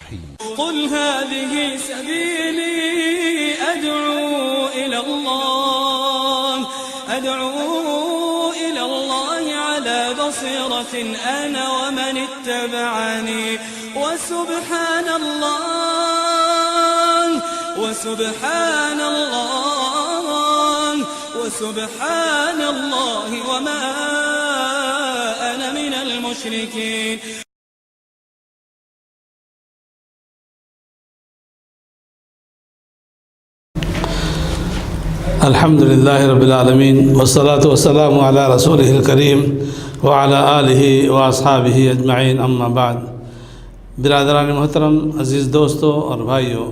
الرحيم. قل هذه سبيلي أدعو إلى الله على بصيرة أنا ومن اتبعني وسبحان الله وما أنا من المشركين. الحمد لله رب العالمين والصلاة والسلام على رسوله الكريم وعلى آله وأصحابه أجمعين أما بعد. برادران محترم، عزیز دوستوں اور بھائیوں،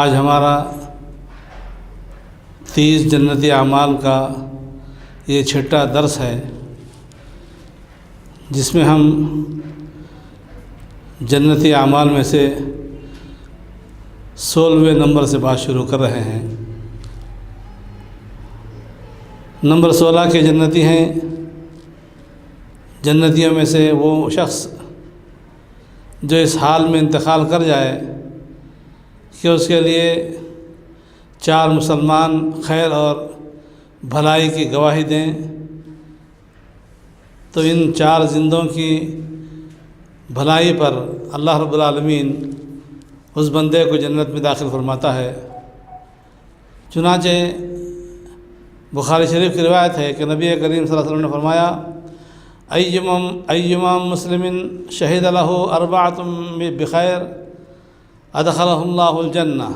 آج ہمارا 30 جنتی اعمال کا یہ چھٹا درس ہے، جس میں ہم جنتی اعمال میں سے 16ویں نمبر سے بات شروع کر رہے ہیں. نمبر 16 کے جنتی ہیں. جنتیوں میں سے وہ شخص جو اس حال میں انتقال کر جائے کہ اس کے لیے 4 مسلمان خیر اور بھلائی کی گواہی دیں، تو ان 4 زندوں کی بھلائی پر اللہ رب العالمین اس بندے کو جنت میں داخل فرماتا ہے. چنانچہ بخاری شریف کی روایت ہے کہ نبی کریم صلی اللہ علیہ وسلم نے فرمایا، ایما مسلم شہد لہ 4 بخیر ادخلہ اللہ الجنہ،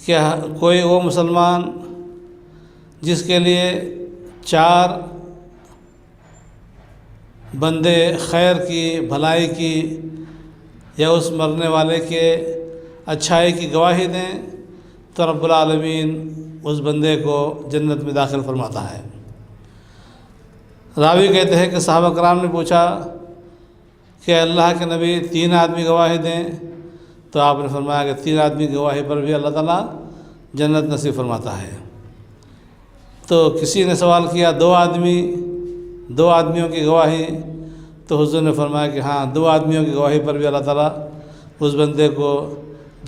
کہ کوئی وہ مسلمان جس کے لیے 4 بندے خیر کی، بھلائی کی یا اس مرنے والے کے اچھائی کی گواہی دیں، تو رب العالمین اس بندے کو جنت میں داخل فرماتا ہے. راوی کہتے ہیں کہ صحابہ کرام نے پوچھا کہ اللہ کے نبی 3 آدمی گواہی دیں، تو آپ نے فرمایا کہ 3 آدمی کی گواہی پر بھی اللہ تعالیٰ جنت نصیب فرماتا ہے. تو کسی نے سوال کیا 2 آدمیوں کی گواہی، تو حضور نے فرمایا کہ ہاں 2 آدمیوں کی گواہی پر بھی اللہ تعالیٰ اس بندے کو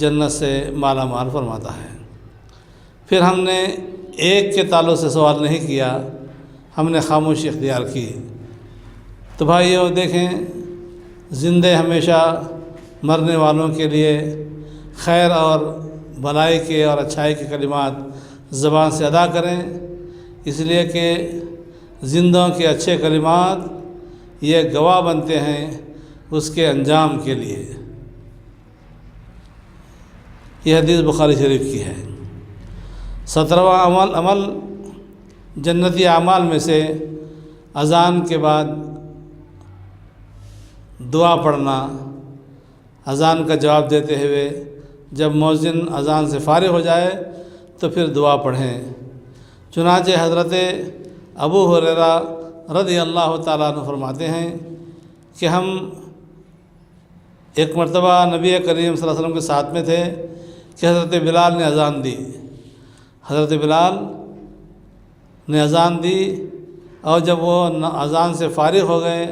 جنت سے مالا مال فرماتا ہے. پھر ہم نے ایک کے تعلق سے سوال نہیں کیا، ہم نے خاموشی اختیار کی. تو بھائیو دیکھیں، زندے ہمیشہ مرنے والوں کے لیے خیر اور بھلائی کے اور اچھائی کے کلمات زبان سے ادا کریں، اس لیے کہ زندوں کے اچھے کلمات یہ گواہ بنتے ہیں اس کے انجام کے لیے. یہ حدیث بخاری شریف کی ہے. 17واں عمل جنتی اعمال میں سے اذان کے بعد دعا پڑھنا. اذان کا جواب دیتے ہوئے جب مؤذن اذان سے فارغ ہو جائے تو پھر دعا پڑھیں. چنانچہ حضرت ابو ہریرہ رضی اللہ تعالیٰ عنہ فرماتے ہیں کہ ہم ایک مرتبہ نبی کریم صلی اللہ علیہ وسلم کے ساتھ میں تھے کہ حضرت بلال نے اذان دی. حضرت بلال نے اذان دی اور جب وہ اذان سے فارغ ہو گئے،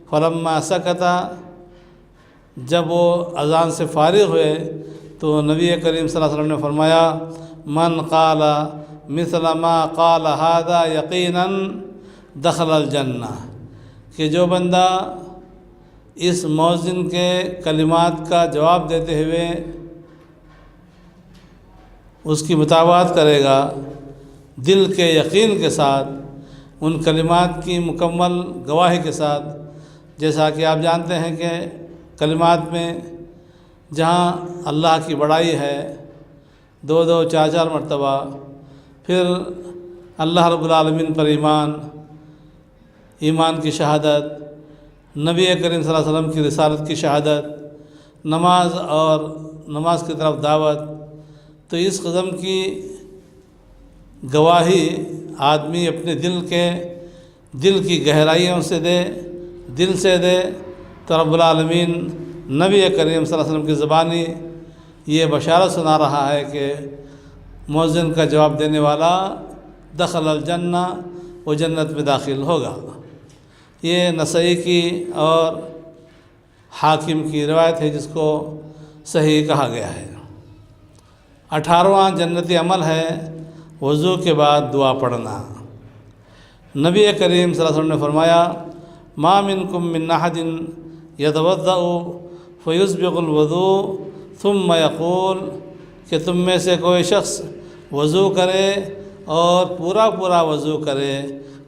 فلما سکتا، جب وہ اذان سے فارغ ہوئے تو نبی کریم صلی اللہ علیہ وسلم نے فرمایا، من قال مثل ما قال هذا یقینا دخل الجنہ، کہ جو بندہ اس مؤذن کے کلمات کا جواب دیتے ہوئے اس کی مطابقت کرے گا دل کے یقین کے ساتھ، ان کلمات کی مکمل گواہی کے ساتھ. جیسا کہ آپ جانتے ہیں کہ کلمات میں جہاں اللہ کی بڑائی ہے 2 4 مرتبہ، پھر اللہ رب العالمین پر ایمان کی شہادت، نبی کریم صلی اللہ علیہ وسلم کی رسالت کی شہادت، نماز کی طرف دعوت، تو اس قسم کی گواہی آدمی اپنے دل کی گہرائیوں سے دے، دل سے دے، تو رب العالمین نبی کریم صلی اللہ علیہ وسلم کی زبانی یہ بشارت سنا رہا ہے کہ مؤذن کا جواب دینے والا دخل الجنہ، وہ جنت میں داخل ہوگا. یہ نسائی کی اور حاکم کی روایت ہے جس کو صحیح کہا گیا ہے۔ 18واں جنتی عمل ہے وضو کے بعد دعا پڑھنا۔ نبی کریم صلی اللہ علیہ وسلم نے فرمایا ما منکم من احد یتوضأ فیسبغ الوضوء ثم یقول کہ تم میں سے کوئی شخص وضو کرے اور پورا وضو کرے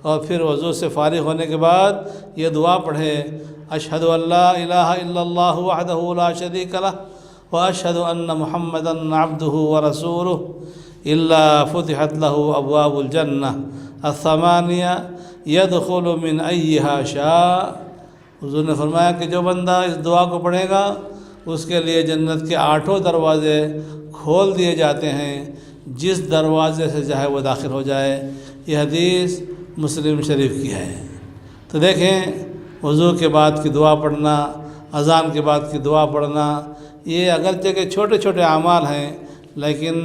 اور پھر وضو سے فارغ ہونے کے بعد یہ دعا پڑھے اشہد ان لا الہ الا اللہ وحدہ لا شریک لہ واشہد ان محمدا عبدہ ورسولہ الا فتحت لہ ابواب الجنہ الثمانیہ یدخل من ایہا شاء۔ حضور نے فرمایا کہ جو بندہ اس دعا کو پڑھے گا اس کے لیے جنت کے 8 دروازے کھول دیے جاتے ہیں، جس دروازے سے چاہے وہ داخل ہو جائے۔ یہ حدیث مسلم شریف کی ہے۔ تو دیکھیں وضو کے بعد کی دعا پڑھنا، اذان کے بعد کی دعا پڑھنا، یہ اگرچہ کہ چھوٹے چھوٹے اعمال ہیں، لیکن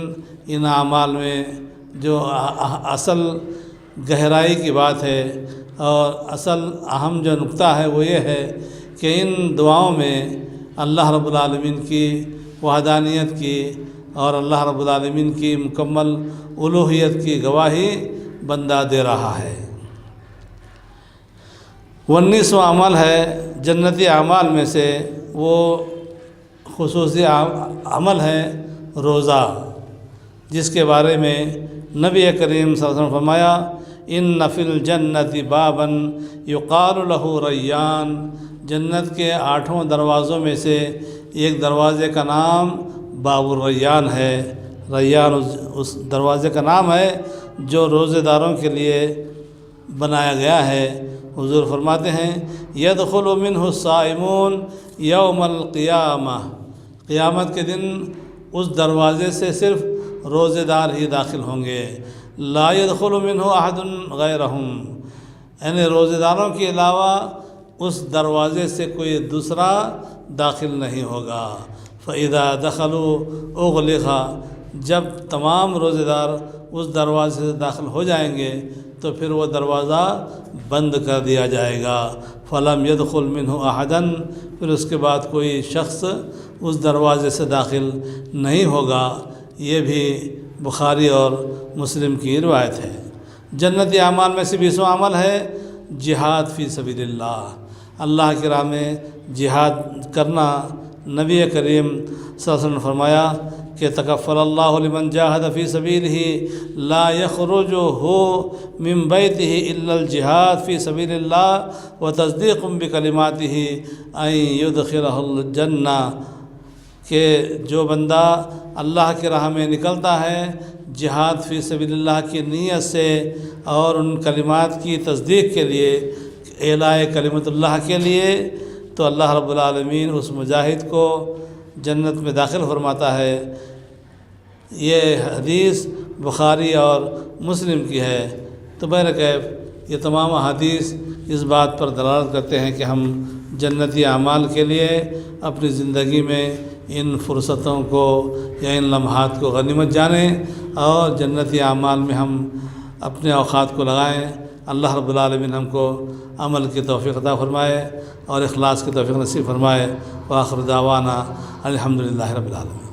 ان اعمال میں جو اصل گہرائی کی بات ہے اور اصل اہم جو نقطہ ہے وہ یہ ہے کہ ان دعاؤں میں اللہ رب العالمین کی وحدانیت کی اور اللہ رب العالمین کی مکمل الوہیت کی گواہی بندہ دے رہا ہے۔ 19واں عمل ہے جنتی اعمال میں سے وہ خصوصی عمل ہے روزہ، جس کے بارے میں نبی کریم صلی اللہ علیہ وسلم فرمایا ان فی الجنت بابا یقال لہ ریان، جنت کے 8 دروازوں میں سے ایک دروازے کا نام باب الریان ہے۔ ریان اس دروازے کا نام ہے جو روزے داروں کے لیے بنایا گیا ہے۔ حضور فرماتے ہیں یدخل منہ الصائمون یوم القیامہ، قیامت کے دن اس دروازے سے صرف روزے دار ہی داخل ہوں گے۔ لا يدخل منہ احد غیرہم، یعنی روزے داروں کے علاوہ اس دروازے سے کوئی دوسرا داخل نہیں ہوگا۔ فَإِذَا دَخَلُوا أُغْلِقَ، جب تمام روزے دار اس دروازے سے داخل ہو جائیں گے تو پھر وہ دروازہ بند کر دیا جائے گا۔ فَلَمْ يَدْخُلْ مِنْهُ أَحَدًا، پھر اس کے بعد کوئی شخص اس دروازے سے داخل نہیں ہوگا۔ یہ بھی بخاری اور مسلم کی روایت ہے۔ جنتی اعمال میں سے 20واں عمل ہے جہاد فی سبیل اللہ کی راہ میں جہاد کرنا۔ نبی کریم صلی اللہ علیہ وسلم نے فرمایا کہ تکفل اللہ لمن جاہد فی سبیلہ لا یخرج من بیتہ الا الجہاد فی سبیل اللہ وتصدیق بکلماتہ ان یدخلہ الجنہ، کہ جو بندہ اللہ کی راہ میں نکلتا ہے جہاد فی سبیل اللہ کی نیت سے اور ان کلمات کی تصدیق کے لیے، اعلاء کلمت اللہ کے لیے، تو اللہ رب العالمین اس مجاہد کو جنت میں داخل فرماتا ہے۔ یہ حدیث بخاری اور مسلم کی ہے۔ تو بہرکیف یہ تمام احادیث اس بات پر دلالت کرتے ہیں کہ ہم جنتی اعمال کے لیے اپنی زندگی میں ان فرصتوں کو یا ان لمحات کو غنیمت جانیں اور جنتی اعمال میں ہم اپنے اوقات کو لگائیں۔ اللہ رب العالمین ہم کو عمل کی توفیق عطا فرمائے اور اخلاص کی توفیق نصیب فرمائے۔ وآخر دعوانا الحمدللہ رب العالمین۔